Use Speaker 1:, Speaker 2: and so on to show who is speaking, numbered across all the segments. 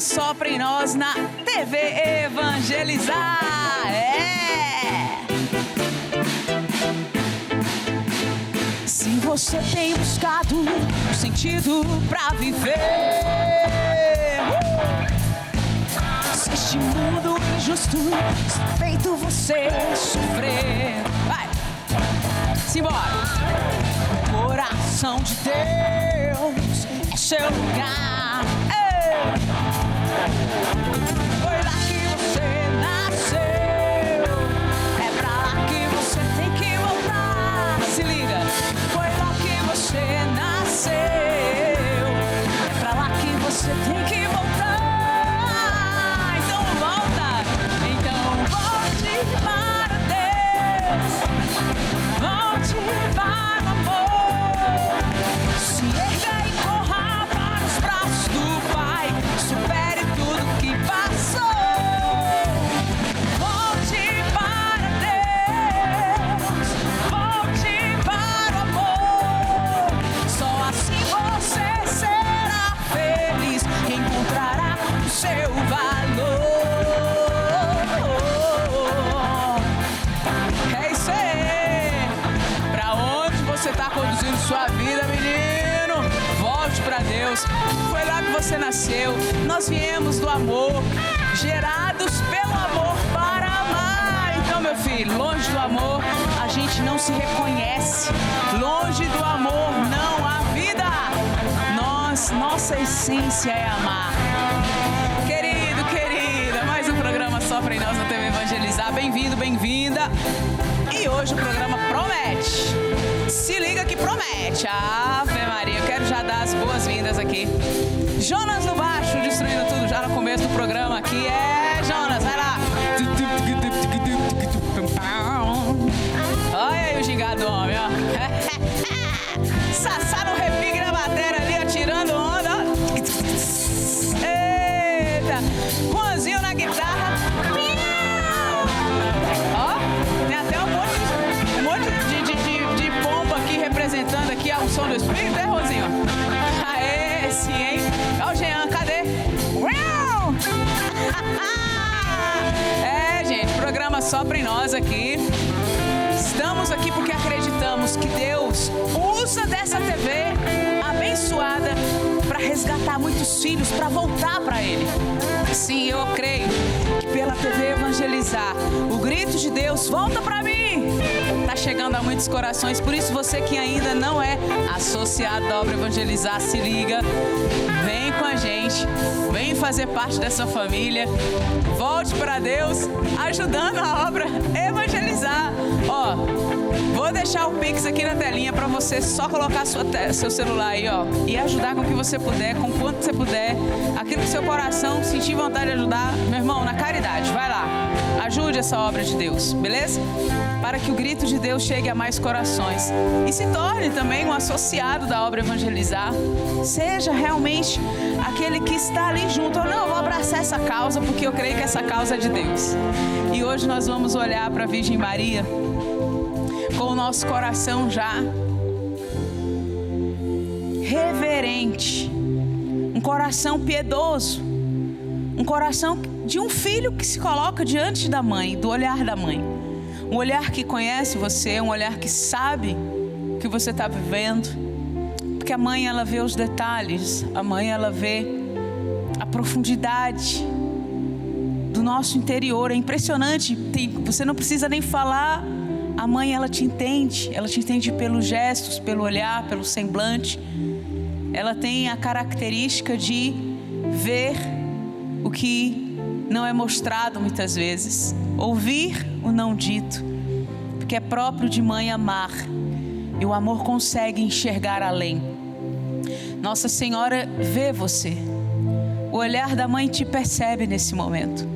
Speaker 1: programa Sopra em Nós na TV Evangelizar. Se você tem buscado um sentido pra viver, se este mundo injusto está feito você sofrer, vai, simbora. O coração de Deus é seu lugar. Foi lá que você nasceu, é pra lá que você tem que voltar. Se liga, foi lá que você nasceu, é pra lá que você tem que voltar. Então volta, então volte para Deus, volte para o amor. Se erga e corra para os braços do Pai, supere tudo que passou. Volte para Deus, volte para o amor. Só assim você será feliz, encontrará o seu valor. É isso aí. Pra onde você tá conduzindo sua vida, menino? Volte pra Deus. Foi lá que você nasceu. Nós viemos do amor, gerados pelo amor para amar. Então, meu filho, longe do amor a gente não se reconhece. Longe do amor não há vida. Nossa essência é amar. Querido, querida, mais um programa Sopra em Nós na TV Evangelizar. Bem-vindo, bem-vinda. E hoje o programa promete. Se liga que promete. Ave Maria, eu quero já dar as boas-vindas aqui. Jonas no baixo, destruindo tudo já no começo do programa aqui. Jonas, vai lá. Olha aí o gingado homem, ó. Sassá no repique na bateria ali, atirando onda. Eita. Juanzinho na guitarra. Ó, tem até um monte de pompa aqui representando aqui o som do Espírito, né, Rosinho? Aê, sim, hein? Ó o Jean, cadê? Gente, programa Sopra em Nós aqui. Estamos aqui porque acreditamos que Deus usa dessa TV abençoada para resgatar muitos filhos, para voltar para Ele. Sim, eu creio que pela TV Evangelizar, o grito de Deus, volta para mim, tá chegando a muitos corações. Por isso, você que ainda não é associado da obra Evangelizar, se liga, vem com a gente, vem fazer parte dessa família. Volte para Deus, ajudando a obra Evangelizar. Ó, vou deixar o Pix aqui na telinha para você só colocar seu celular aí, ó, e ajudar com o que você puder, com quanto você puder, aquilo que seu coração sentir vontade de ajudar, meu irmão, na caridade, vai lá, ajude essa obra de Deus, beleza? Para que o grito de Deus chegue a mais corações e se torne também um associado da obra Evangelizar. Seja realmente aquele que está ali junto. Ou não, eu vou abraçar essa causa porque eu creio que essa causa é de Deus. E hoje nós vamos olhar para a Virgem Maria com o nosso coração já reverente, um coração piedoso, um coração de um filho que se coloca diante da mãe, do olhar da mãe, um olhar que conhece você, um olhar que sabe o que você está vivendo, porque a mãe, ela vê os detalhes, a mãe, ela vê a profundidade do nosso interior. É impressionante, você não precisa nem falar. A mãe, ela te entende pelos gestos, pelo olhar, pelo semblante. Ela tem a característica de ver o que não é mostrado muitas vezes, ouvir o não dito, porque é próprio de mãe amar, e o amor consegue enxergar além. Nossa Senhora vê você, o olhar da mãe te percebe nesse momento.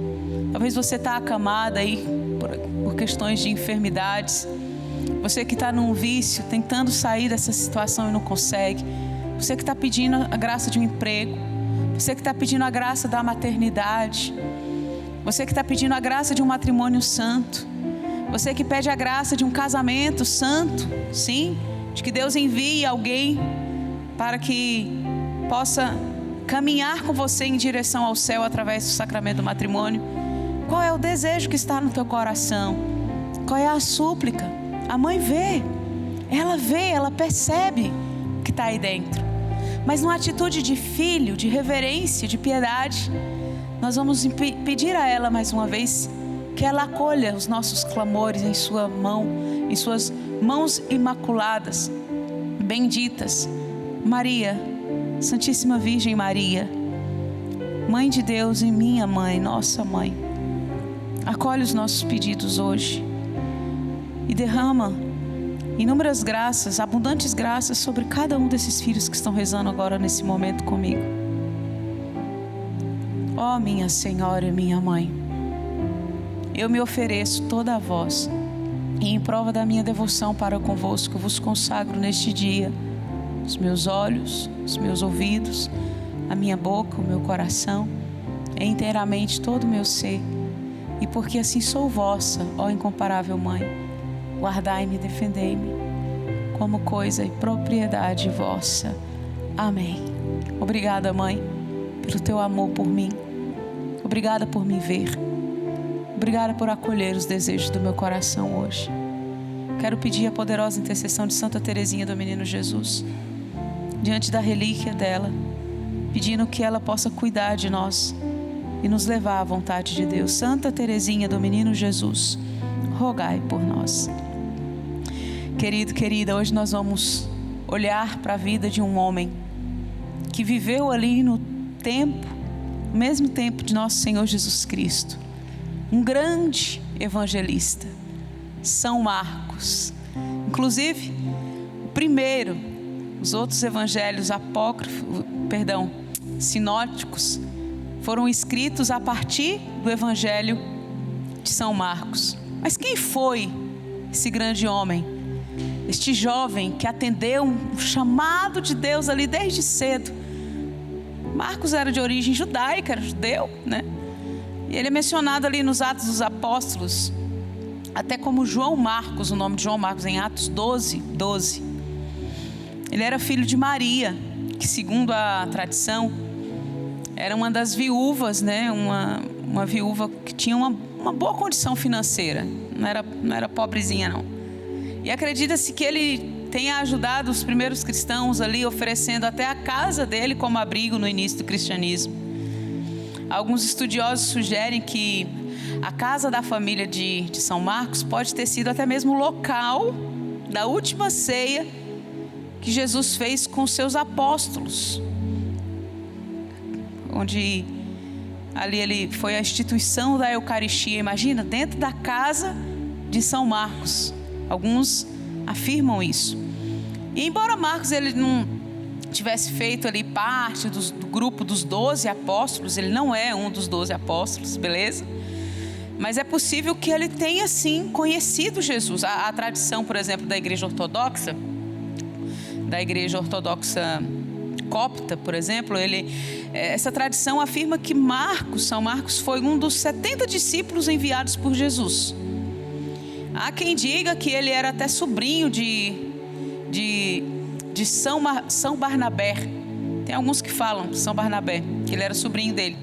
Speaker 1: Talvez você está acamada aí por questões de enfermidades, você que está num vício, tentando sair dessa situação e não consegue, você que está pedindo a graça de um emprego, você que está pedindo a graça da maternidade, você que está pedindo a graça de um matrimônio santo, você que pede a graça de um casamento santo, sim, de que Deus envie alguém para que possa caminhar com você em direção ao céu através do sacramento do matrimônio? Qual é o desejo que está no teu coração? Qual é a súplica? A mãe vê, ela percebe o que está aí dentro. Mas numa atitude de filho, de reverência, de piedade, nós vamos pedir a ela mais uma vez que ela acolha os nossos clamores em sua mão, em suas mãos imaculadas, benditas. Maria, Santíssima Virgem Maria, Mãe de Deus e minha mãe, nossa mãe, acolhe os nossos pedidos hoje e derrama inúmeras graças, abundantes graças sobre cada um desses filhos que estão rezando agora nesse momento comigo. Ó minha Senhora e minha Mãe, eu me ofereço toda a vós e em prova da minha devoção para convosco, vos consagro neste dia os meus olhos, os meus ouvidos, a minha boca, o meu coração, e inteiramente todo o meu ser. E porque assim sou vossa, ó incomparável Mãe, guardai-me e defendei-me como coisa e propriedade vossa. Amém. Obrigada, Mãe, pelo teu amor por mim. Obrigada por me ver. Obrigada por acolher os desejos do meu coração hoje. Quero pedir a poderosa intercessão de Santa Teresinha do Menino Jesus, diante da relíquia dela, pedindo que ela possa cuidar de nós e nos levar à vontade de Deus. Santa Teresinha do Menino Jesus, rogai por nós. Querido, querida, hoje nós vamos olhar para a vida de um homem que viveu ali no mesmo tempo de nosso Senhor Jesus Cristo. Um grande evangelista, São Marcos. Inclusive, o primeiro, os outros evangelhos sinóticos, foram escritos a partir do evangelho de São Marcos. Mas quem foi esse grande homem? Este jovem que atendeu um chamado de Deus ali desde cedo. Marcos era de origem judaica, era judeu, né? E ele é mencionado ali nos Atos dos Apóstolos, até como João Marcos, o nome de João Marcos, em Atos 12. Ele era filho de Maria, que segundo a tradição, era uma das viúvas, né? Uma viúva que tinha uma boa condição financeira, não era pobrezinha não. E acredita-se que ele tenha ajudado os primeiros cristãos ali, oferecendo até a casa dele como abrigo no início do cristianismo. Alguns estudiosos sugerem que a casa da família de São Marcos pode ter sido até mesmo o local da última ceia que Jesus fez com seus apóstolos, onde ali ele foi a instituição da Eucaristia. Imagina, dentro da casa de São Marcos. Alguns afirmam isso. E embora Marcos ele não tivesse feito ali parte do grupo dos 12 apóstolos, ele não é um dos 12 apóstolos, beleza? Mas é possível que ele tenha sim conhecido Jesus. A tradição, por exemplo, da igreja ortodoxa copta, por exemplo, essa tradição afirma que São Marcos foi um dos 70 discípulos enviados por Jesus. Há quem diga que ele era até sobrinho de São Barnabé. Tem alguns que falam São Barnabé, que ele era sobrinho dele.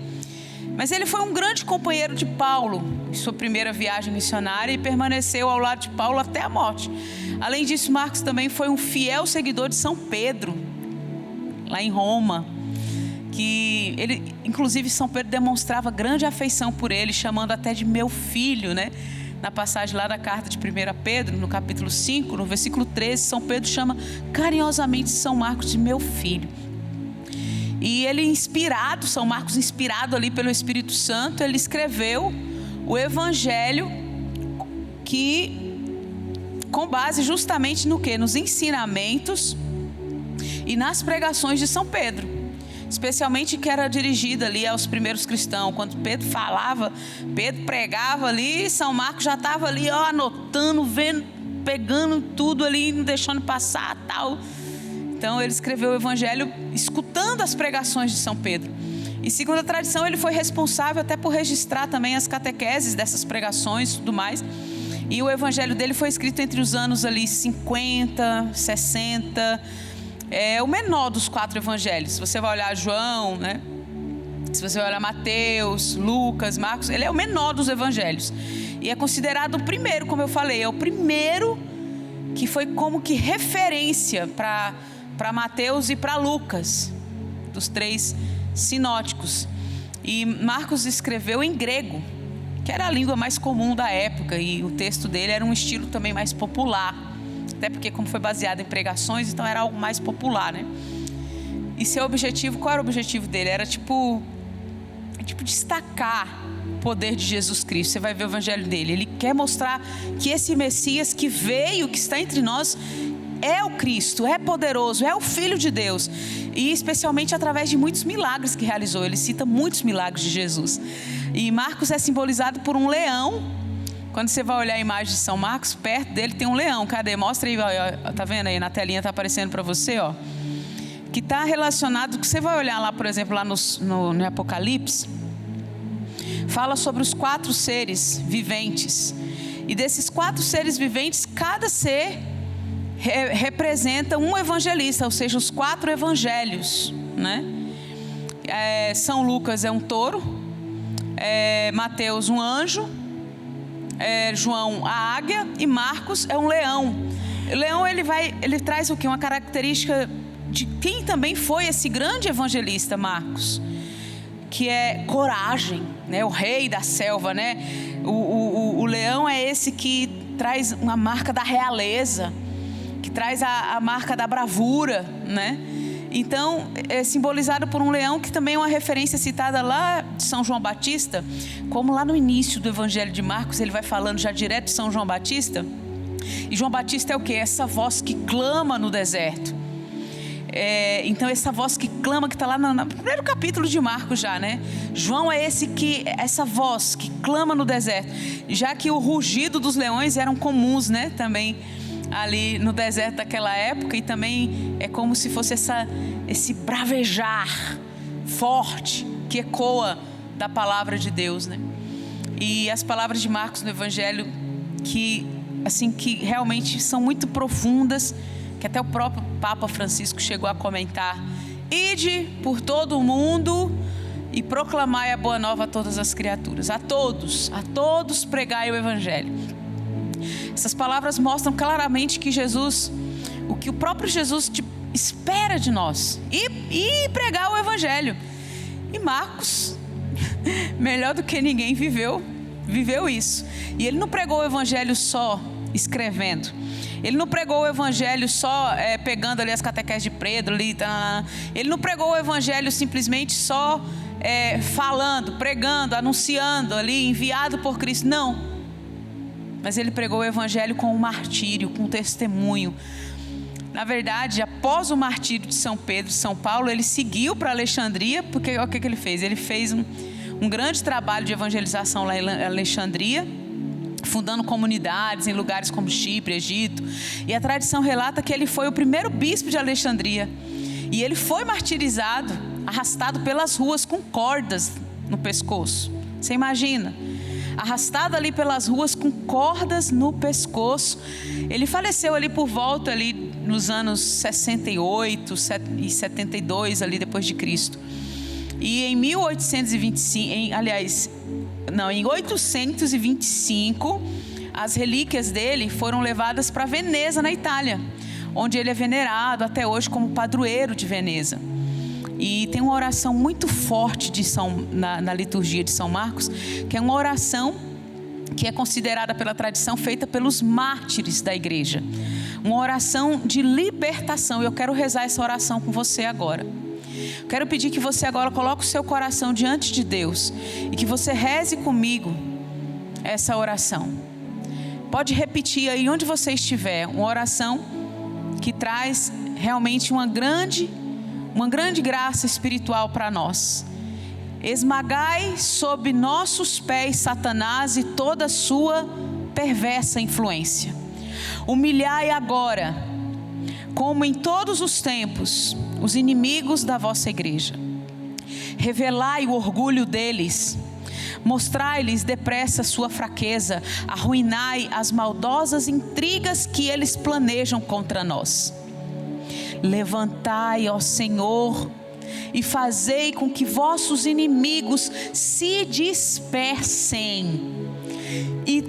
Speaker 1: Mas ele foi um grande companheiro de Paulo em sua primeira viagem missionária e permaneceu ao lado de Paulo até a morte. Além disso, Marcos também foi um fiel seguidor de São Pedro, lá em Roma, que ele, inclusive, São Pedro demonstrava grande afeição por ele, chamando até de meu filho, né? Na passagem lá da carta de 1 Pedro, no capítulo 5, no versículo 13, São Pedro chama carinhosamente São Marcos de meu filho. E ele São Marcos inspirado ali pelo Espírito Santo, ele escreveu o Evangelho com base justamente no quê? Nos ensinamentos e nas pregações de São Pedro, especialmente que era dirigida ali aos primeiros cristãos. Quando Pedro falava, Pedro pregava ali, São Marcos já estava ali anotando, vendo, pegando tudo ali, não deixando passar tal. Então ele escreveu o Evangelho escutando as pregações de São Pedro. E segundo a tradição, ele foi responsável até por registrar também as catequeses dessas pregações e tudo mais. E o Evangelho dele foi escrito entre os anos ali 50, 60, é o menor dos 4 evangelhos. Se você vai olhar João, né? Se você vai olhar Mateus, Lucas, Marcos, ele é o menor dos evangelhos. E é considerado o primeiro, como eu falei, é o primeiro que foi como que referência para Mateus e para Lucas, dos 3 sinóticos. E Marcos escreveu em grego, que era a língua mais comum da época, e o texto dele era um estilo também mais popular, até porque como foi baseado em pregações, então era algo mais popular, né? E seu objetivo, qual era o objetivo dele? Era tipo destacar o poder de Jesus Cristo. Você vai ver o evangelho dele, ele quer mostrar que esse Messias que veio, que está entre nós, é o Cristo, é poderoso, é o Filho de Deus. E especialmente através de muitos milagres que realizou. Ele cita muitos milagres de Jesus. E Marcos é simbolizado por um leão. Quando você vai olhar a imagem de São Marcos, perto dele tem um leão. Cadê? Mostra aí, ó, tá vendo aí na telinha, está aparecendo para você, ó. Que está relacionado, que você vai olhar lá, por exemplo, lá no Apocalipse, fala sobre os 4 seres viventes. E desses 4 seres viventes, cada ser representa um evangelista, ou seja, os 4 evangelhos, né? São Lucas é um touro, Mateus um anjo, João a águia e Marcos é um leão. O leão ele traz o quê? Uma característica de quem também foi esse grande evangelista, Marcos, que é coragem, né? O rei da selva, né? O leão é esse que traz uma marca da realeza, que traz a marca da bravura, né? Então é simbolizado por um leão, que também é uma referência citada lá de São João Batista, como lá no início do evangelho de Marcos ele vai falando já direto de São João Batista. E João Batista é o quê? Essa voz que clama no deserto. Então essa voz que clama, que está lá no primeiro capítulo de Marcos já, né? João é essa voz que clama no deserto, já que o rugido dos leões eram comuns, né? Também ali no deserto daquela época, e também é como se fosse esse bravejar forte que ecoa da palavra de Deus, né? E as palavras de Marcos no Evangelho que realmente são muito profundas, que até o próprio Papa Francisco chegou a comentar: ide por todo o mundo e proclamai a boa nova a todas as criaturas, a todos pregai o Evangelho. Essas palavras mostram claramente que Jesus, o que o próprio Jesus espera de nós, e pregar o Evangelho. E Marcos, melhor do que ninguém, viveu isso. E ele não pregou o Evangelho só escrevendo. Ele não pregou o Evangelho só pegando ali as catequeses de Pedro ali, ele não pregou o Evangelho simplesmente só falando, pregando, anunciando ali, enviado por Cristo. Não. Mas ele pregou o Evangelho com um martírio, com um testemunho. Na verdade, após o martírio de São Pedro e São Paulo, ele seguiu para Alexandria, porque o que ele fez? Ele fez um grande trabalho de evangelização lá em Alexandria, fundando comunidades em lugares como Chipre, Egito. E a tradição relata que ele foi o primeiro bispo de Alexandria. E ele foi martirizado, arrastado pelas ruas com cordas no pescoço. Você imagina? Arrastado ali pelas ruas com cordas no pescoço. Ele faleceu ali por volta ali nos anos 68 e 72 ali depois de Cristo. E em 825, as relíquias dele foram levadas para Veneza, na Itália, onde ele é venerado até hoje como padroeiro de Veneza. E tem uma oração muito forte na liturgia de São Marcos, que é uma oração que é considerada pela tradição feita pelos mártires da igreja. Uma oração de libertação. Eu quero rezar essa oração com você agora. Quero pedir que você agora coloque o seu coração diante de Deus e que você reze comigo essa oração. Pode repetir aí onde você estiver. Uma oração que traz realmente uma grande graça espiritual para nós. Esmagai sob nossos pés Satanás e toda a sua perversa influência. Humilhai agora, como em todos os tempos, os inimigos da vossa igreja. Revelai o orgulho deles. Mostrai-lhes depressa sua fraqueza. Arruinai as maldosas intrigas que eles planejam contra nós. Levantai, ó Senhor, e fazei com que vossos inimigos se dispersem, e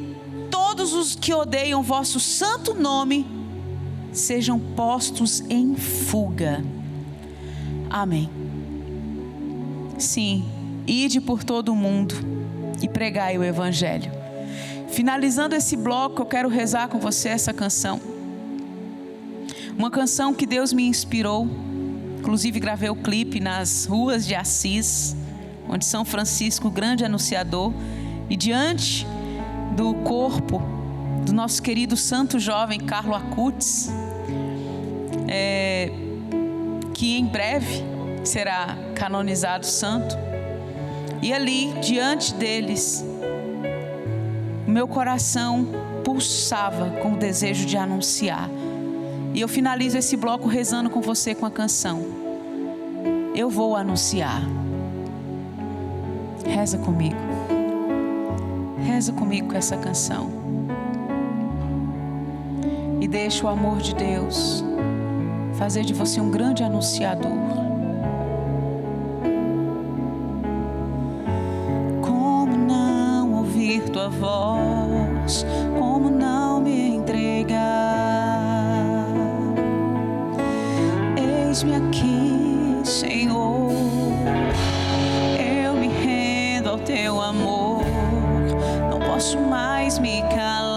Speaker 1: todos os que odeiam vosso santo nome sejam postos em fuga. Amém. Sim, ide por todo o mundo e pregai o evangelho. Finalizando esse bloco, eu quero rezar com você essa canção. Uma canção que Deus me inspirou. Inclusive gravei o clipe nas ruas de Assis, onde São Francisco, grande anunciador, e diante do corpo do nosso querido santo jovem Carlo Acutis, que em breve será canonizado santo. E ali, diante deles, o meu coração pulsava com o desejo de anunciar. E eu finalizo esse bloco rezando com você com a canção. Eu vou anunciar. Reza comigo. Reza comigo com essa canção. E deixa o amor de Deus fazer de você um grande anunciador. Como não ouvir tua voz? Como não me entregar? Eis-me aqui, Senhor, eu me rendo ao teu amor, não posso mais me calar.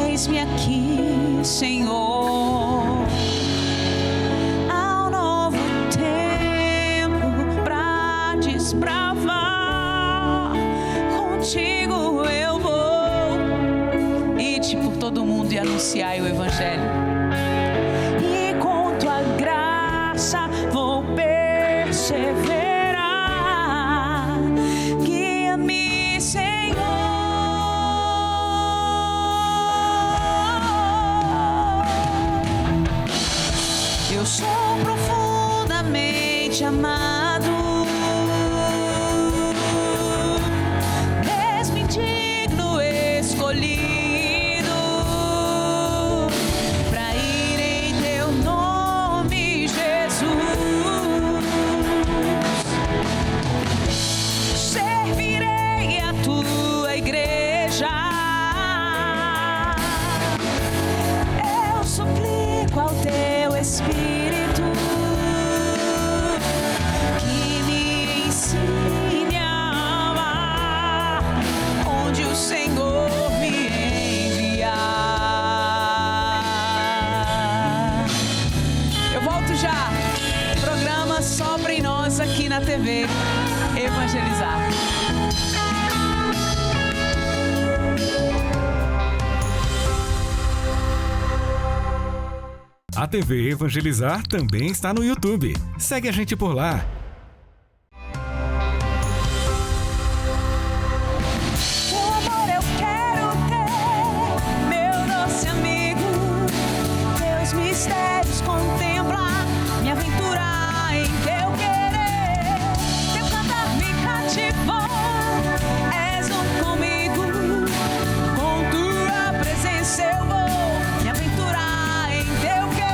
Speaker 1: Eis-me aqui, Senhor, ao novo tempo pra desbravar, contigo eu vou. Ide por todo mundo e anunciai o evangelho. E com tua graça vou perseverar. Guia-me, Senhor. Eu sou profundamente amado, mesmo indigno, escolhido. Espírito que me ensine a amar onde o Senhor me enviar. Eu volto já. Programa Sopra em Nós aqui na TV Evangelizar.
Speaker 2: A TV Evangelizar também está no YouTube. Segue a gente por lá.
Speaker 1: Teu amor eu quero ter, meu doce amigo. Teus mistérios contemplar, me aventurar em teu querer. Teu cantar me cativou, és um comigo. Com tua presença eu vou me aventurar em teu querer.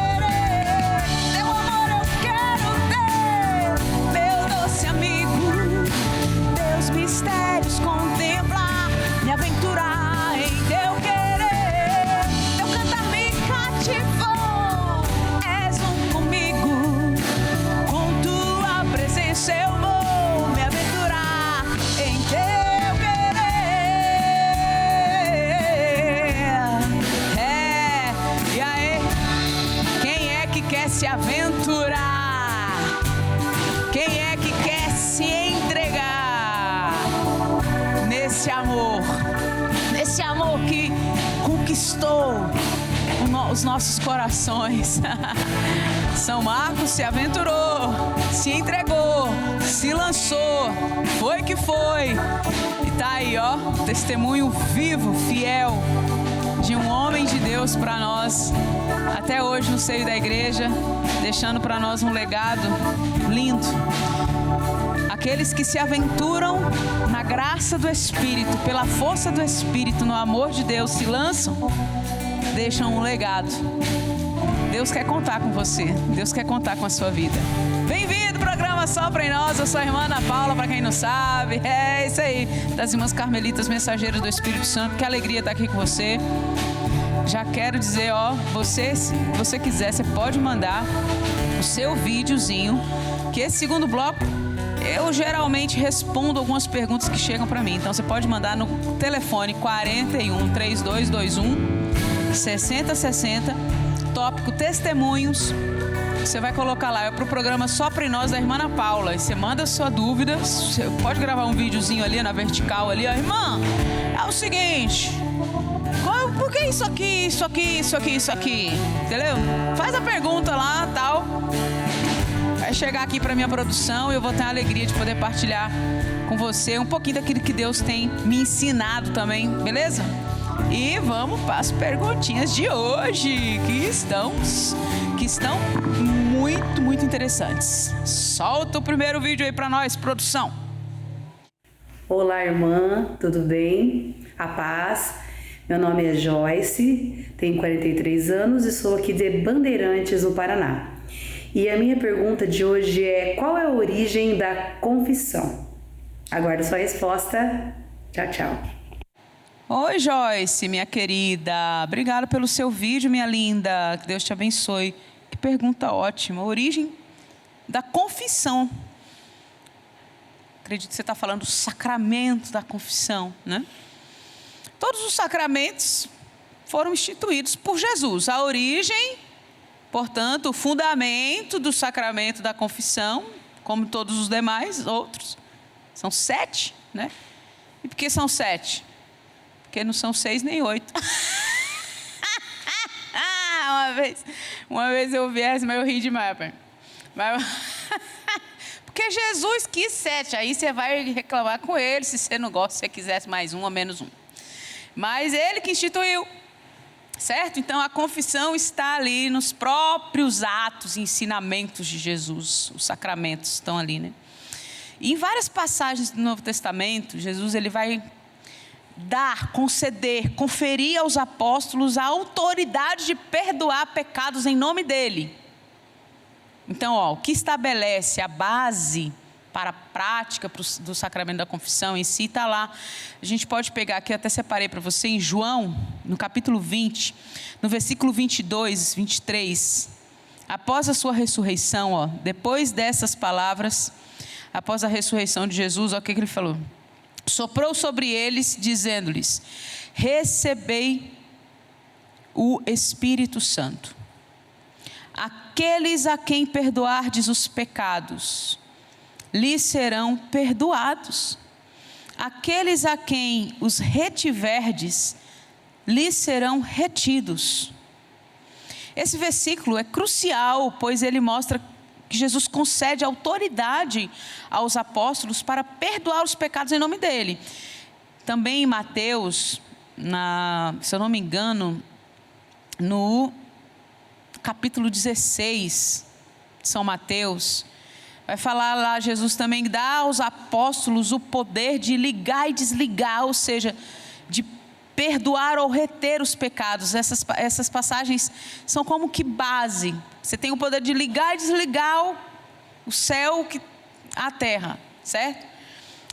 Speaker 1: Mistérios contemplar, me aventurar em teu querer. Teu cantar me cativou, és um comigo. Com tua presença eu vou me aventurar em teu querer. E aí, quem é que quer se aventurar? Quem é que quer se entregar nesse amor que conquistou os nossos corações? São Marcos se aventurou, se entregou, se lançou, foi que foi. E tá aí, ó, testemunho vivo, fiel de um homem de Deus para nós, até hoje no seio da igreja, deixando para nós um legado lindo. Aqueles que se aventuram na graça do Espírito, pela força do Espírito, no amor de Deus, se lançam, deixam um legado. Deus quer contar com você. Deus quer contar com a sua vida. Bem-vindo ao programa Sopra em Nós. Eu sou a irmã Ana Paula, para quem não sabe. É isso aí, das irmãs Carmelitas Mensageiras do Espírito Santo. Que alegria estar aqui com você. Já quero dizer, se você quiser, você pode mandar o seu videozinho, que esse segundo bloco eu geralmente respondo algumas perguntas que chegam para mim. Então você pode mandar no telefone 41 3221 6060, tópico testemunhos. Você vai colocar lá, é pro programa Sopra em Nós da irmã Ana Paula. E você manda a sua dúvida, você pode gravar um videozinho ali na vertical ali, irmã, é o seguinte, por que isso aqui, isso aqui, entendeu? Faz a pergunta lá, tal. Vai chegar aqui para minha produção e eu vou ter a alegria de poder partilhar com você um pouquinho daquilo que Deus tem me ensinado também, beleza? E vamos para as perguntinhas de hoje, que estão muito, muito interessantes. Solta o primeiro vídeo aí para nós, produção.
Speaker 3: Olá, irmã, tudo bem? A paz. Meu nome é Joyce, tenho 43 anos e sou aqui de Bandeirantes, no Paraná. E a minha pergunta de hoje é: qual é a origem da confissão? Aguardo sua resposta. Tchau, tchau.
Speaker 1: Oi, Joyce, minha querida. Obrigada pelo seu vídeo, minha linda. Que Deus te abençoe. Que pergunta ótima. A origem da confissão. Acredito que você está falando do sacramento da confissão, né? Todos os sacramentos foram instituídos por Jesus. A origem, portanto, o fundamento do sacramento da confissão, como todos os demais outros, são 7, né? E por que são 7? Porque não são 6 nem 8. uma vez eu ouvi essa, mas eu ri demais. Porque Jesus quis 7, aí você vai reclamar com ele se você não gosta, se você quisesse mais 1 ou menos 1. Mas ele que instituiu, certo? Então a confissão está ali nos próprios atos e ensinamentos de Jesus. Os sacramentos estão ali, né? E em várias passagens do Novo Testamento, Jesus ele vai conceder, conferir aos apóstolos a autoridade de perdoar pecados em nome dele. Então, o que estabelece a base para a prática do sacramento da confissão em si está lá. A gente pode pegar aqui, até separei para você, em João, no capítulo 20, no versículo 22, 23. Após a sua ressurreição, depois dessas palavras, após a ressurreição de Jesus, o que ele falou? Soprou sobre eles, dizendo-lhes: recebei o Espírito Santo. Aqueles a quem perdoardes os pecados, lhes serão perdoados. Aqueles a quem os retiverdes, lhes serão retidos. Esse versículo é crucial, pois ele mostra que Jesus concede autoridade aos apóstolos para perdoar os pecados em nome dele. Também em Mateus, se eu não me engano, no capítulo 16 de São Mateus, vai falar lá, Jesus também dá aos apóstolos o poder de ligar e desligar, ou seja, de perdoar ou reter os pecados. Essas passagens são como que base. Você tem o poder de ligar e desligar o céu, a terra, certo?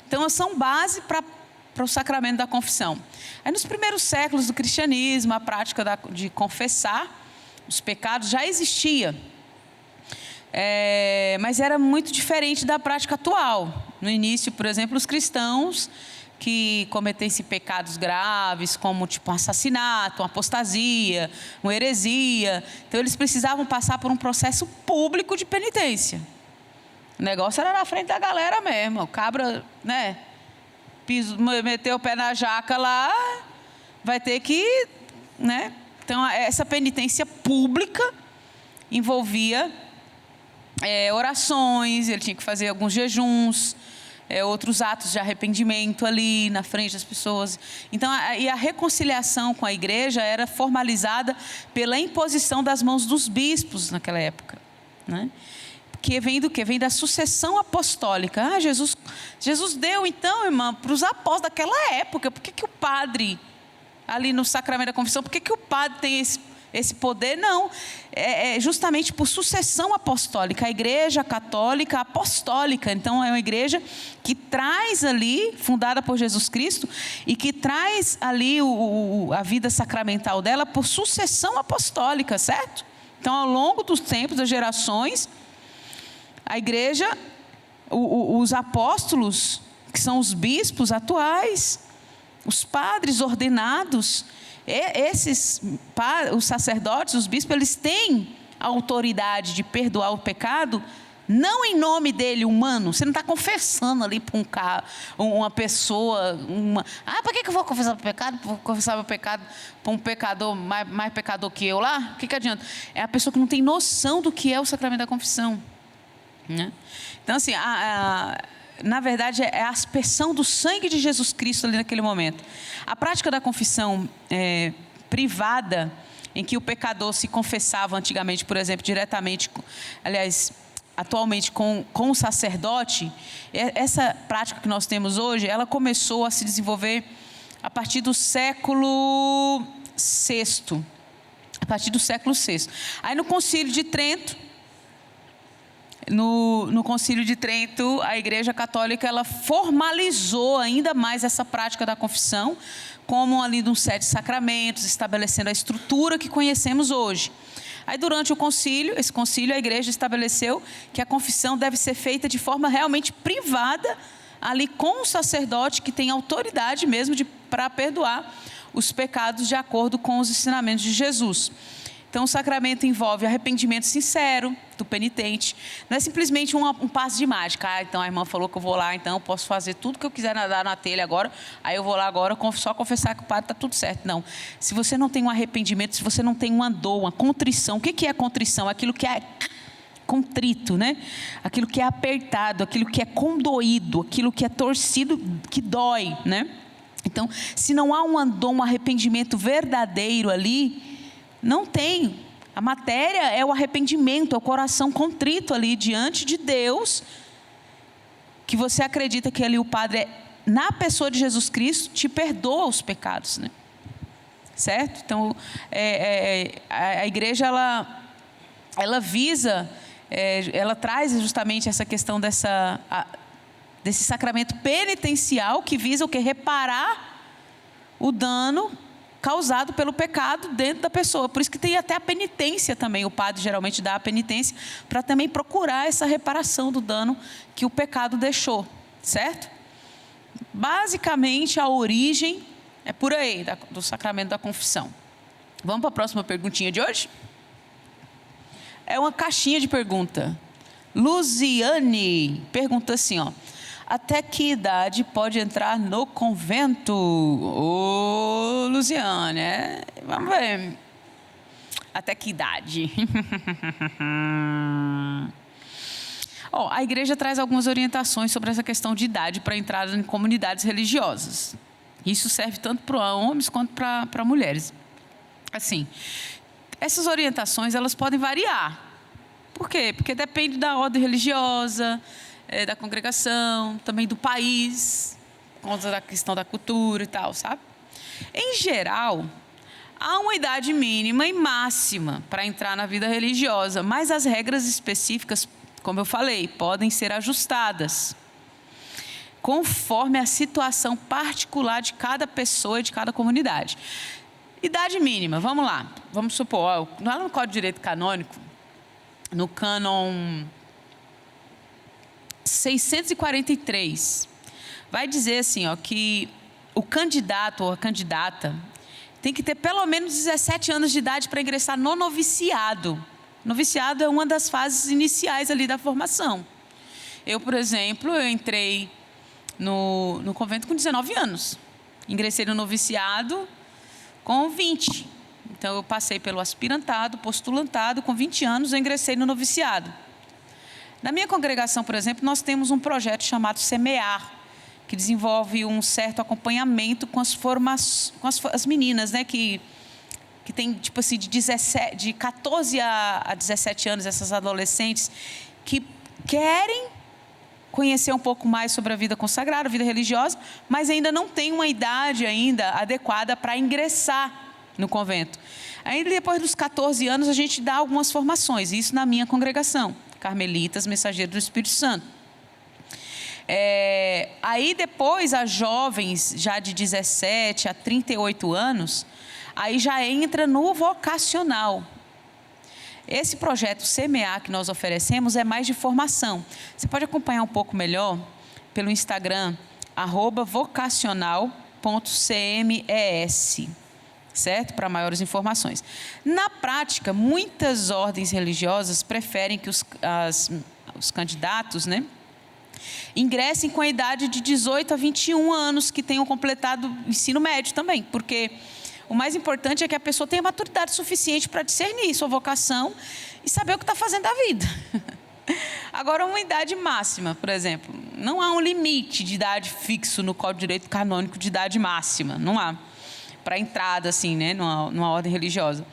Speaker 1: Então, são base para o sacramento da confissão. Aí, nos primeiros séculos do cristianismo, a prática de confessar os pecados já existia. Mas era muito diferente da prática atual. No início, por exemplo, os cristãos que cometessem pecados graves, como um assassinato, uma apostasia, uma heresia, então eles precisavam passar por um processo público de penitência. O negócio era na frente da galera mesmo. O cabra, né, meteu o pé na jaca lá, vai ter que, né? Então, essa penitência pública envolvia orações, ele tinha que fazer alguns jejuns, outros atos de arrependimento ali na frente das pessoas. Então, e a reconciliação com a igreja era formalizada pela imposição das mãos dos bispos naquela época, né? Que vem do quê? Vem da sucessão apostólica. Jesus deu, então, irmã, para os apóstolos daquela época. Por que o padre ali no sacramento da confissão. Por que o padre tem esse poder? Não, é justamente por sucessão apostólica. A Igreja Católica Apostólica, então é uma igreja que traz ali, fundada por Jesus Cristo, e que traz ali a vida sacramental dela por sucessão apostólica, certo? Então, ao longo dos tempos, das gerações, a igreja, os apóstolos, que são os bispos atuais, os padres ordenados, os sacerdotes, os bispos, eles têm a autoridade de perdoar o pecado, não em nome dele humano. Você não está confessando ali para uma pessoa, para que eu vou confessar o pecado? Vou confessar meu pecado para um pecador mais pecador que eu lá? O que adianta? É a pessoa que não tem noção do que é o sacramento da confissão, né? Então, assim, na verdade, é a aspersão do sangue de Jesus Cristo ali naquele momento. A prática da confissão privada, em que o pecador se confessava antigamente, por exemplo, diretamente, atualmente com o sacerdote, essa prática que nós temos hoje, ela começou a se desenvolver a partir do século VI. A partir do século VI. Aí no Concílio de Trento, no Concílio de Trento, a Igreja Católica ela formalizou ainda mais essa prática da confissão, como ali dos 7 sacramentos, estabelecendo a estrutura que conhecemos hoje. Aí durante esse concílio, a Igreja estabeleceu que a confissão deve ser feita de forma realmente privada, ali com o sacerdote que tem autoridade mesmo para perdoar os pecados de acordo com os ensinamentos de Jesus. Então, o sacramento envolve arrependimento sincero do penitente. Não é simplesmente um passe de mágica. Então a irmã falou que eu vou lá, então eu posso fazer tudo que eu quiser nadar na telha agora. Aí eu vou lá agora, só confessar que o padre está tudo certo. Não. Se você não tem um arrependimento, se você não tem uma dor, uma contrição. O que é contrição? Aquilo que é contrito, né? Aquilo que é apertado, aquilo que é condoído, aquilo que é torcido, que dói, né? Então, se não há uma dor, um arrependimento verdadeiro ali, não tem. A matéria é o arrependimento, é o coração contrito ali diante de Deus, que você acredita que ali o Padre, na pessoa de Jesus Cristo, te perdoa os pecados, né? Certo? Então, a igreja, ela visa, ela traz justamente essa questão desse sacramento penitencial, que visa o quê? Reparar o dano causado pelo pecado dentro da pessoa. Por isso que tem até a penitência também. O padre geralmente dá a penitência para também procurar essa reparação do dano que o pecado deixou, certo? Basicamente, a origem é por aí, do sacramento da confissão. Vamos para a próxima perguntinha de hoje? É uma caixinha de pergunta. Luziane pergunta assim, até que idade pode entrar no convento? Ô, Luziane, vamos ver. Até que idade? A igreja traz algumas orientações sobre essa questão de idade para entrada em comunidades religiosas. Isso serve tanto para homens quanto para mulheres. Assim, essas orientações, elas podem variar. Por quê? Porque depende da ordem religiosa, da congregação, também do país, por conta da questão da cultura e tal, sabe? Em geral, há uma idade mínima e máxima para entrar na vida religiosa, mas as regras específicas, como eu falei, podem ser ajustadas conforme a situação particular de cada pessoa e de cada comunidade. Idade mínima, vamos lá. Vamos supor, lá no Código de Direito Canônico, no cânon 643, vai dizer assim, que o candidato ou a candidata tem que ter pelo menos 17 anos de idade para ingressar no noviciado. Noviciado é uma das fases iniciais ali da formação. Eu, por exemplo, eu entrei no convento com 19 anos. Ingressei no noviciado com 20. Então, eu passei pelo aspirantado, postulantado, com 20 anos eu ingressei no noviciado. Na minha congregação, por exemplo, nós temos um projeto chamado Semear, que desenvolve um certo acompanhamento com as meninas, né, que tem, tipo assim, de 14 a 17 anos, essas adolescentes que querem conhecer um pouco mais sobre a vida consagrada, a vida religiosa, mas ainda não tem uma idade ainda adequada para ingressar no convento. Aí depois dos 14 anos a gente dá algumas formações, isso na minha congregação, Carmelitas Mensageiros do Espírito Santo. Aí depois as jovens já de 17 a 38 anos, aí já entra no vocacional. Esse projeto Semear que nós oferecemos é mais de formação. Você pode acompanhar um pouco melhor pelo Instagram, @vocacional.cmes, certo? Para maiores informações. Na prática, muitas ordens religiosas preferem que os candidatos, né, ingressem com a idade de 18 a 21 anos, que tenham completado o ensino médio também, porque o mais importante é que a pessoa tenha maturidade suficiente para discernir sua vocação e saber o que está fazendo da vida. Agora, uma idade máxima, por exemplo, não há um limite de idade fixo no Código de Direito Canônico de idade máxima, não há, para entrada assim, né, numa ordem religiosa.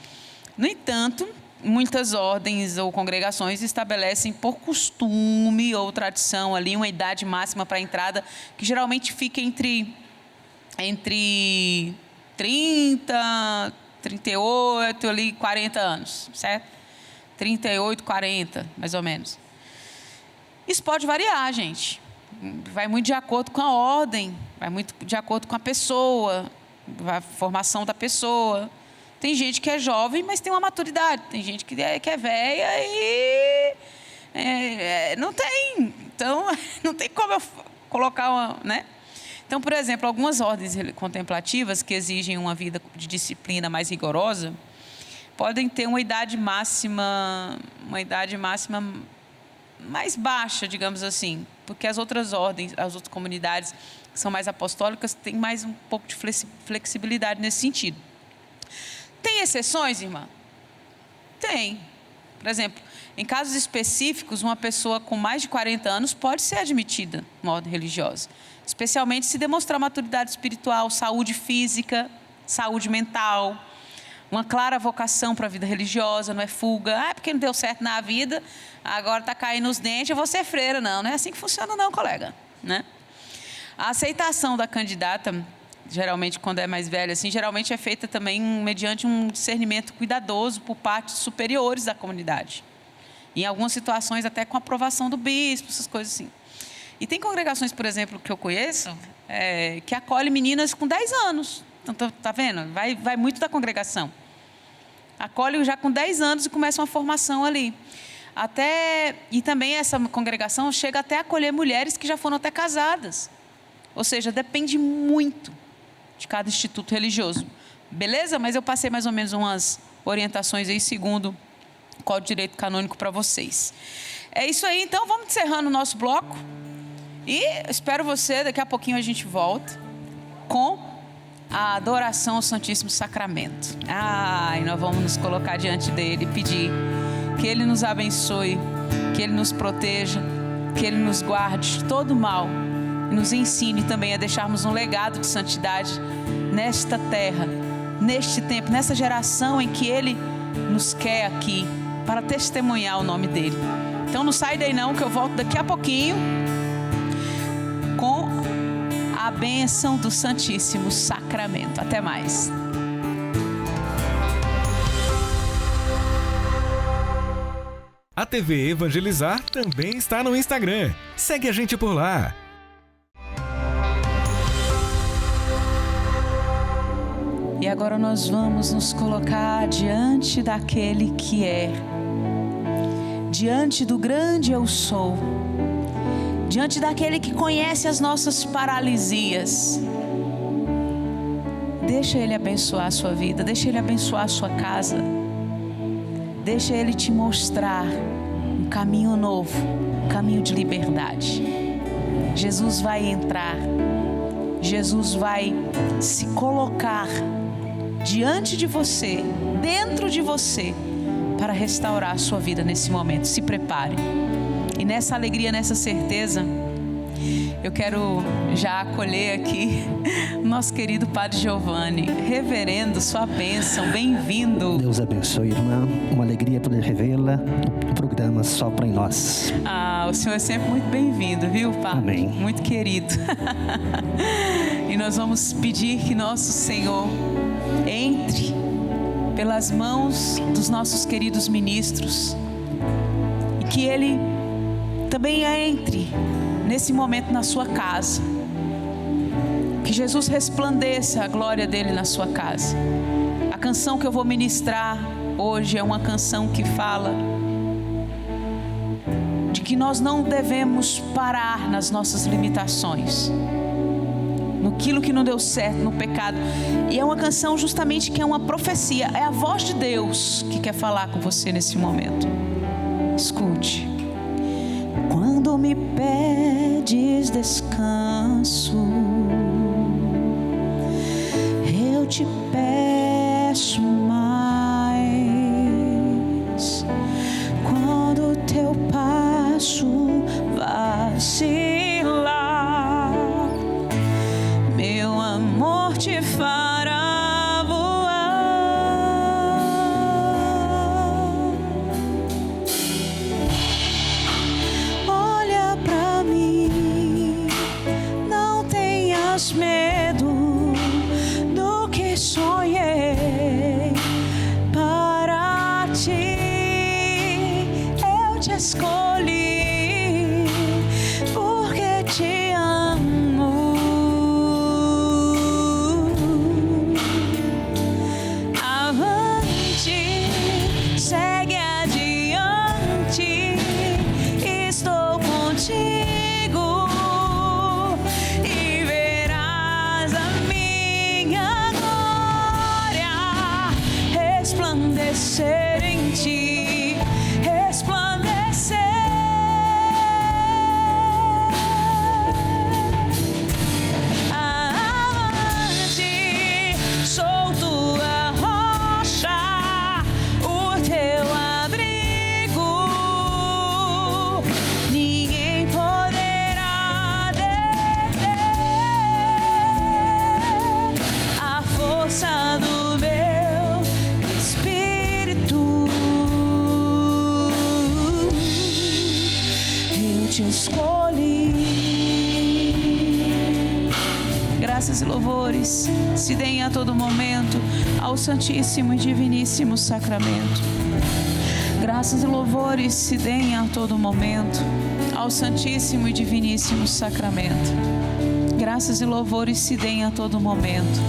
Speaker 1: No entanto, muitas ordens ou congregações estabelecem por costume ou tradição ali uma idade máxima para a entrada, que geralmente fica entre 30, 38, ali 40 anos, certo? 38, 40, mais ou menos. Isso pode variar, gente. Vai muito de acordo com a ordem, vai muito de acordo com a pessoa, a formação da pessoa. Tem gente que é jovem, mas tem uma maturidade. Tem gente que é velha e não tem. Então, não tem como eu colocar uma, né? Então, por exemplo, algumas ordens contemplativas que exigem uma vida de disciplina mais rigorosa podem ter uma idade máxima mais baixa, digamos assim, porque as outras ordens, as outras comunidades que são mais apostólicas têm mais um pouco de flexibilidade nesse sentido. Tem exceções, irmã? Tem. Por exemplo, em casos específicos, uma pessoa com mais de 40 anos pode ser admitida numa ordem religiosa, especialmente se demonstrar maturidade espiritual, saúde física, saúde mental, uma clara vocação para a vida religiosa, não é fuga. Porque não deu certo na vida, agora está caindo os dentes, eu vou ser freira. Não é assim que funciona não, colega, né? A aceitação da candidata, geralmente quando é mais velha, assim, geralmente é feita também mediante um discernimento cuidadoso por parte de superiores da comunidade. Em algumas situações até com aprovação do bispo, essas coisas assim. E tem congregações, por exemplo, que eu conheço, que acolhem meninas com 10 anos. Então, tá vendo? Vai muito da congregação. Acolhem já com 10 anos e começa uma formação ali. E também essa congregação chega até a acolher mulheres que já foram até casadas. Ou seja, depende muito de cada instituto religioso. Beleza? Mas eu passei mais ou menos umas orientações aí, segundo o Código de Direito Canônico para vocês. É isso aí, então vamos encerrando o nosso bloco. E espero você, daqui a pouquinho a gente volta com a adoração ao Santíssimo Sacramento. E nós vamos nos colocar diante dele e pedir que ele nos abençoe, que ele nos proteja, que ele nos guarde de todo mal e nos ensine também a deixarmos um legado de santidade nesta terra, neste tempo, nessa geração em que ele nos quer aqui para testemunhar o nome dele. Então não sai daí não, que eu volto daqui a pouquinho com a bênção do Santíssimo Sacramento. Até mais.
Speaker 2: A TV Evangelizar também está no Instagram. Segue a gente por lá.
Speaker 1: E agora nós vamos nos colocar diante daquele que é, diante do grande eu sou, diante daquele que conhece as nossas paralisias. Deixa ele abençoar a sua vida, deixa ele abençoar a sua casa, deixa ele te mostrar um caminho novo, um caminho de liberdade. Jesus vai entrar, Jesus vai se colocar diante de você, dentro de você, para restaurar a sua vida nesse momento. Se prepare. E nessa alegria, nessa certeza, Eu quero já acolher aqui o nosso querido Padre Giovanni. Reverendo, sua bênção, bem-vindo.
Speaker 4: Deus abençoe, irmã. Uma alegria poder revê-la no programa Sopra em Nós.
Speaker 1: O senhor é sempre muito bem-vindo, viu, Padre?
Speaker 4: Amém.
Speaker 1: Muito querido. E nós vamos pedir que nosso Senhor entre pelas mãos dos nossos queridos ministros e que Ele também entre nesse momento na sua casa. Que Jesus resplandeça a glória dele na sua casa. A canção que eu vou ministrar hoje é uma canção que fala de que nós não devemos parar nas nossas limitações, naquilo que não deu certo, no pecado. E é uma canção justamente que é uma profecia. É a voz de Deus que quer falar com você nesse momento. Escute. Quando me pedes descanso, eu te peço mais. Quando teu passo vacilar, meu amor te fará voar. Olha pra mim, não tenhas medo do que sonhei para ti. Eu te escolhi porque te amo. Avante, segue adiante, estou contigo e verás a minha glória resplandecer em ti, resplandecer. Avante, sou tua rocha, o teu abrigo, ninguém poderá deter a força do meu espírito. Eu te escolhi. Graças e louvores se deem a todo momento ao Santíssimo e Diviníssimo Sacramento. Graças e louvores se deem a todo momento ao Santíssimo e Diviníssimo Sacramento. Graças e louvores se deem a todo momento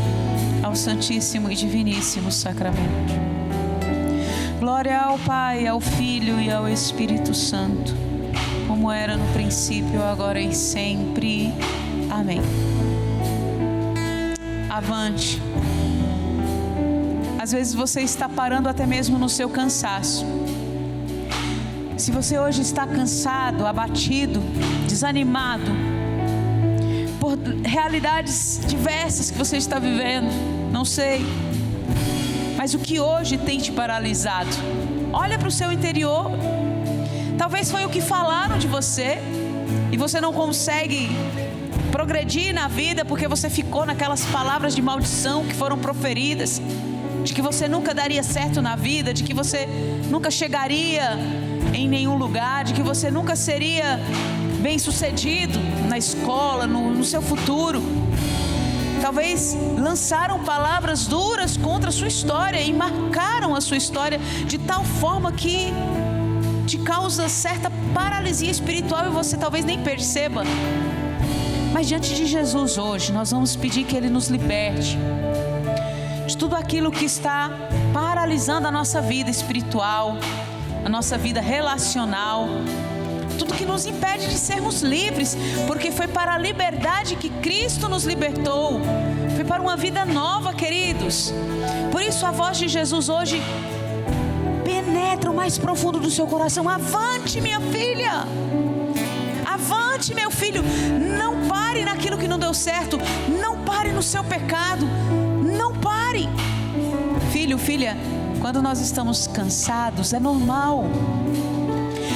Speaker 1: ao Santíssimo e Diviníssimo Sacramento. Glória ao Pai, ao Filho e ao Espírito Santo, como era no princípio, agora e sempre. Amém. Avante. Às vezes você está parando até mesmo no seu cansaço. Se você hoje está cansado, abatido, desanimado por realidades diversas que você está vivendo, não sei, mas o que hoje tem te paralisado? Olha para o seu interior. Talvez foi o que falaram de você e você não consegue progredir na vida porque você ficou naquelas palavras de maldição que foram proferidas, de que você nunca daria certo na vida, de que você nunca chegaria em nenhum lugar, de que você nunca seria bem-sucedido na escola, no seu futuro. Talvez lançaram palavras duras contra a sua história e marcaram a sua história de tal forma que te causa certa paralisia espiritual e você talvez nem perceba. Mas diante de Jesus hoje, nós vamos pedir que Ele nos liberte de tudo aquilo que está paralisando a nossa vida espiritual, a nossa vida relacional, tudo que nos impede de sermos livres, porque foi para a liberdade que Cristo nos libertou, foi para uma vida nova, queridos. Por isso a voz de Jesus hoje penetra o mais profundo do seu coração. Avante, minha filha! Avante, meu filho! Não pare naquilo que não deu certo, não pare no seu pecado, não pare. Filho, filha, quando nós estamos cansados, é normal.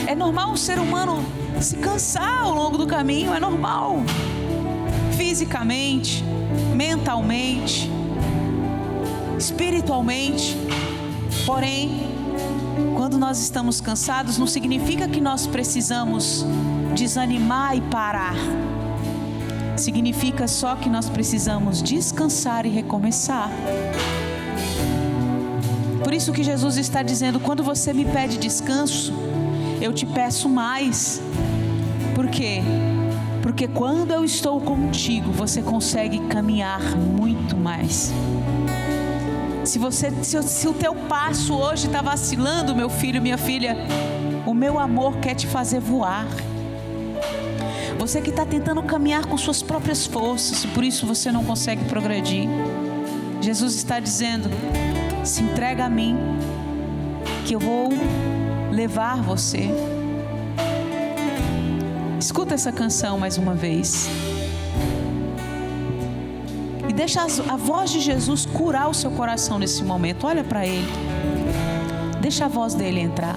Speaker 1: É normal um ser humano se cansar ao longo do caminho, é normal. Fisicamente, mentalmente, espiritualmente. Porém, quando nós estamos cansados, não significa que nós precisamos desanimar e parar. Significa só que nós precisamos descansar e recomeçar. Por isso que Jesus está dizendo: quando você me pede descanso, eu te peço mais. Por quê? Porque quando eu estou contigo, você consegue caminhar muito mais. Se o teu passo hoje está vacilando, meu filho, minha filha, o meu amor quer te fazer voar. Você que está tentando caminhar com suas próprias forças, e por isso você não consegue progredir. Jesus está dizendo: se entrega a mim, que eu vou levar você. Escuta essa canção mais uma vez. E deixa a voz de Jesus curar o seu coração nesse momento. Olha para Ele. Deixa a voz dele entrar.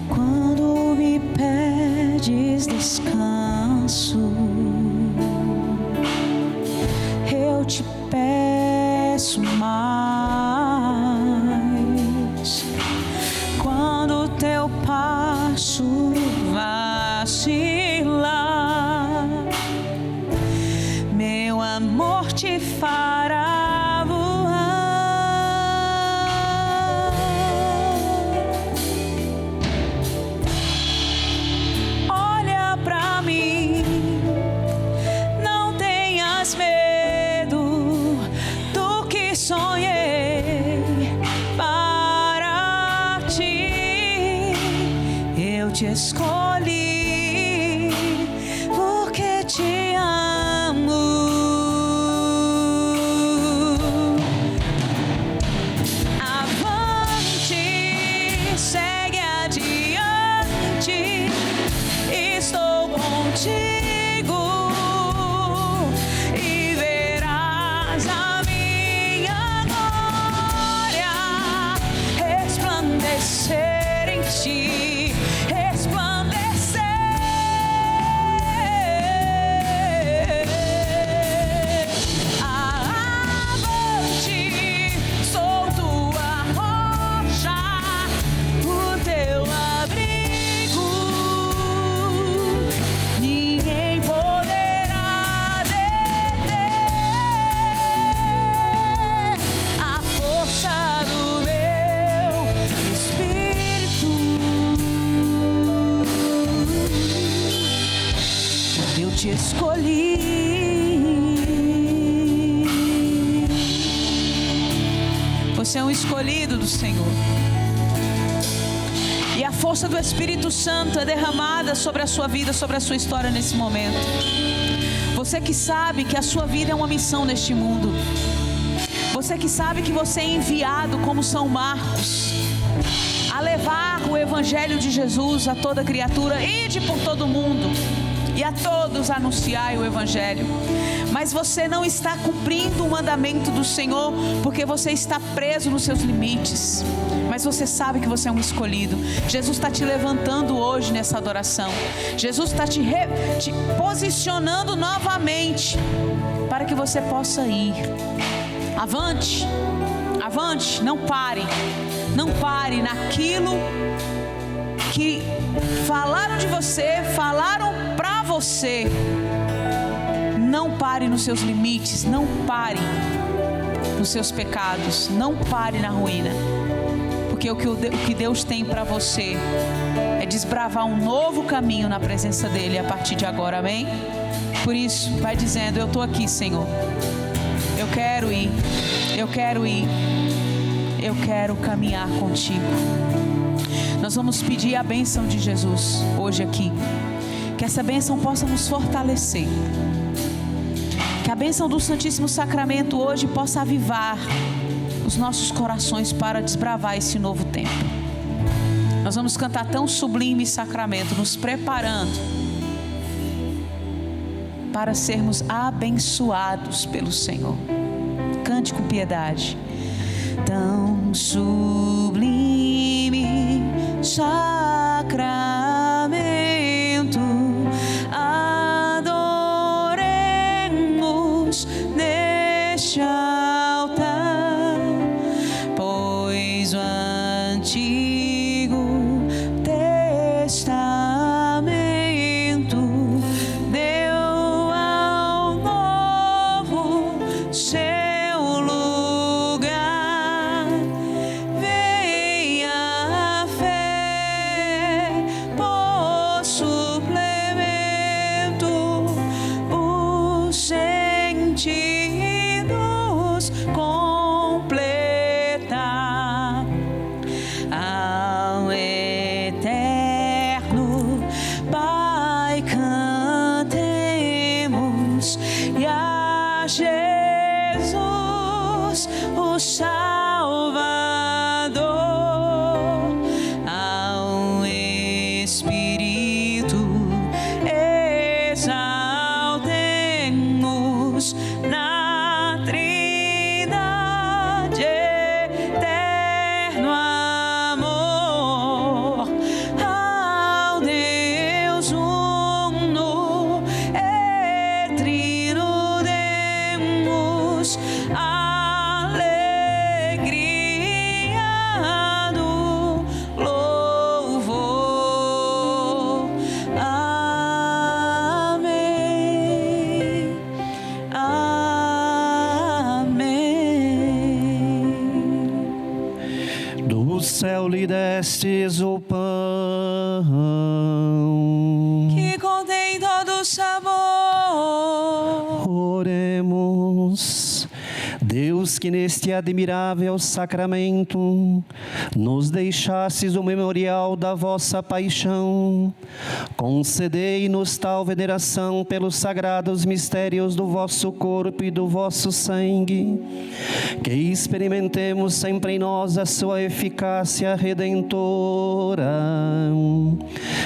Speaker 1: Quando me pedes descanso, eu te peço mais. Quando teu passo vacilar, meu amor te fará voar. Olha pra mim, não tenhas medo do que sonhei para ti. Eu te escolhi porque te amo. Avante, segue adiante, estou contigo e verás a minha glória resplandecer em ti, resplandecer. Avante, sou tua rocha, o teu abrigo, ninguém poderá deter a força do meu espírito. Eu te escolhi. Você é um escolhido do Senhor. E a força do Espírito Santo é derramada sobre a sua vida, sobre a sua história nesse momento. Você que sabe que a sua vida é uma missão neste mundo. Você que sabe que você é enviado como São Marcos a levar o Evangelho de Jesus a toda criatura. Ide por todo o mundo e a todos anunciai o Evangelho. Mas você não está cumprindo o mandamento do Senhor porque você está preso nos seus limites. Mas você sabe que você é um escolhido. Jesus está te levantando hoje nessa adoração. Jesus está te posicionando novamente para que você possa ir. Avante, avante, não pare. Não pare naquilo que falaram de você, falaram para você. Não pare nos seus limites, não pare nos seus pecados, não pare na ruína. Porque o que Deus tem para você é desbravar um novo caminho na presença dEle a partir de agora, amém? Por isso, vai dizendo: eu estou aqui, Senhor. Eu quero ir, eu quero ir, eu quero caminhar contigo. Nós vamos pedir a bênção de Jesus hoje aqui. Que essa bênção possa nos fortalecer. Que a bênção do Santíssimo Sacramento hoje possa avivar os nossos corações para desbravar esse novo tempo. Nós vamos cantar tão sublime sacramento, nos preparando para sermos abençoados pelo Senhor. Cante com piedade. Tão sublime sacramento, adoremos neste altar, pois o Antigo Testamento deu ao Novo seu lugar. Venha a fé por suplemento, os sentidos completar. Ao eterno Pai cantemos, e a Jesus o Salvador, ao Espírito exaltemos na Trindade eterno amor, ao Deus uno e trino demos alegria do louvor. Amém. Amém.
Speaker 4: Do céu lhe destes o pão,
Speaker 1: Que contém todo sabor.
Speaker 4: oremos. Deus, que neste admirável sacramento nos deixastes o memorial da vossa paixão, concedei-nos tal veneração pelos sagrados mistérios do vosso corpo e do vosso sangue, que experimentemos sempre em nós a sua eficácia redentora.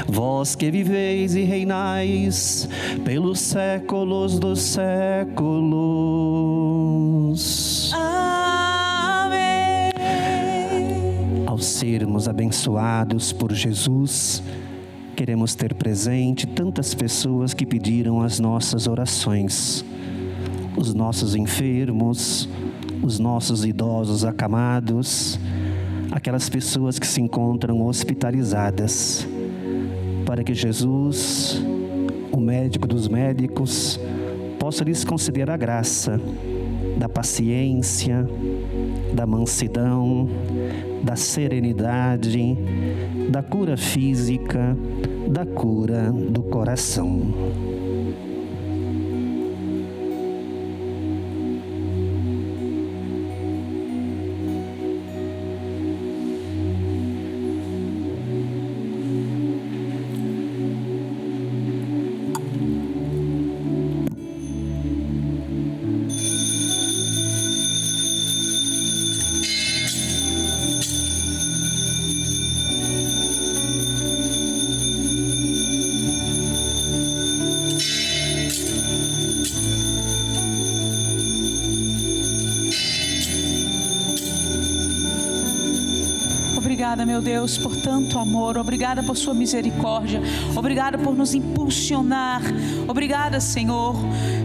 Speaker 4: Vós que viveis e reinais pelos séculos dos séculos.
Speaker 1: Amém.
Speaker 4: Ao sermos abençoados por Jesus, queremos ter presente tantas pessoas que pediram as nossas orações, os nossos enfermos, os nossos idosos acamados, aquelas pessoas que se encontram hospitalizadas, para que Jesus, o médico dos médicos, possa lhes conceder a graça da paciência, da mansidão, da serenidade, da cura física, da cura do coração.
Speaker 1: Obrigada, meu Deus, por tanto amor. Obrigada por sua misericórdia. Obrigada por nos impulsionar. Obrigada, Senhor,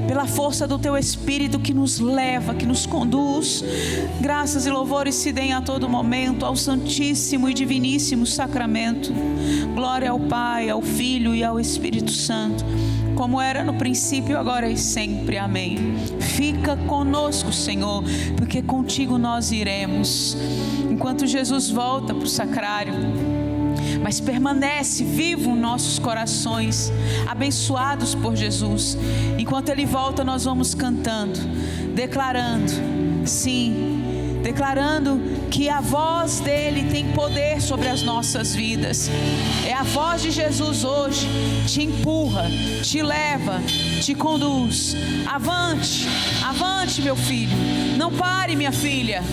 Speaker 1: pela força do teu Espírito que nos leva, que nos conduz. Graças e louvores se deem a todo momento ao Santíssimo e Diviníssimo Sacramento. Glória ao Pai, ao Filho e ao Espírito Santo, como era no princípio, agora e sempre. Amém. Fica conosco, Senhor, porque contigo nós iremos. Enquanto Jesus volta para o sacrário, mas permanece vivo em nossos corações, abençoados por Jesus. Enquanto Ele volta, nós vamos cantando, declarando, sim, declarando que a voz dele tem poder sobre as nossas vidas. É a voz de Jesus hoje, te empurra, te leva, te conduz. Avante, avante, meu filho, não pare, minha filha,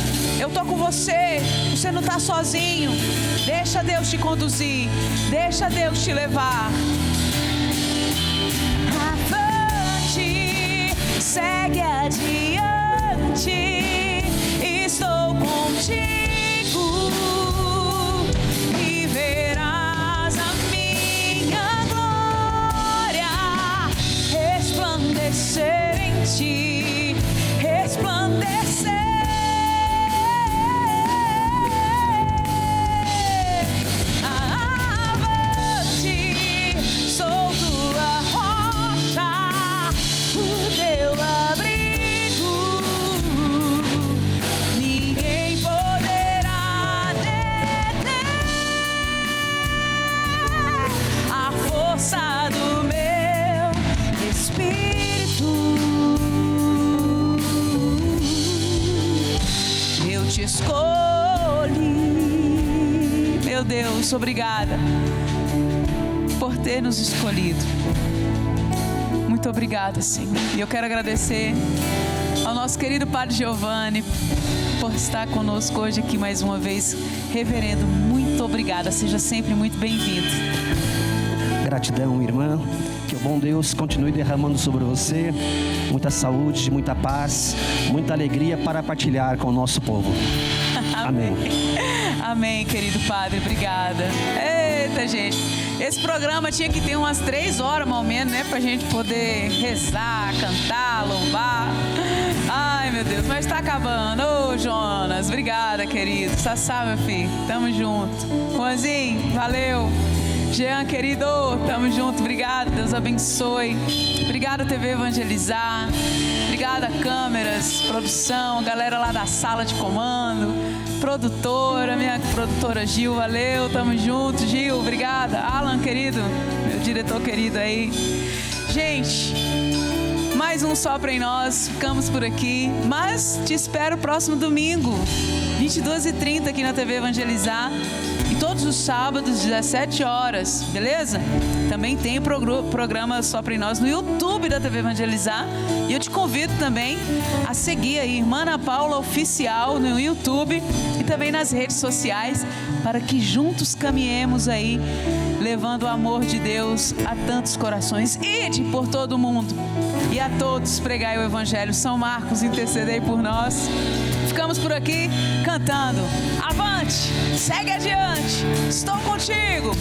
Speaker 1: eu estou com você, você não está sozinho. Deixa Deus te conduzir, deixa Deus te levar. Avante, segue adiante, estou contigo e verás Deus, obrigada por ter nos escolhido. Muito obrigada, Senhor. E eu quero agradecer ao nosso querido Padre Giovanni por estar conosco hoje aqui mais uma vez. Reverendo, muito obrigada. Seja sempre muito bem-vindo.
Speaker 4: Gratidão, irmã. Que o bom Deus continue derramando sobre você muita saúde, muita paz, muita alegria para partilhar com o nosso povo. Amém.
Speaker 1: Amém, querido Padre. Obrigada. Eita, gente. Esse programa tinha que ter umas 3 horas, mais ou menos, né? Pra gente poder rezar, cantar, louvar. Ai, meu Deus, mas tá acabando. Ô, Jonas, obrigada, querido. Sassá, meu filho, tamo junto. Juanzinho, valeu. Jean, querido, tamo junto. Obrigado, Deus abençoe. Obrigada, TV Evangelizar. Obrigada, câmeras, produção, galera lá da sala de comando, produtora, minha produtora Gil, valeu, tamo junto, Gil, obrigada. Alan, querido, meu diretor querido aí. Gente, mais um Sopra em Nós, ficamos por aqui, mas te espero próximo domingo, 22h30 aqui na TV Evangelizar. E todos os sábados, 17 horas, beleza? Também tem o programa Sopra em Nós no YouTube da TV Evangelizar. E eu te convido também a seguir aí, Irmã Ana Paula Oficial no YouTube e também nas redes sociais, para que juntos caminhemos aí, levando o amor de Deus a tantos corações. Ide por todo o mundo e a todos pregai o Evangelho. São Marcos, intercedei por nós. Ficamos por aqui cantando. Avante, segue adiante, estou contigo.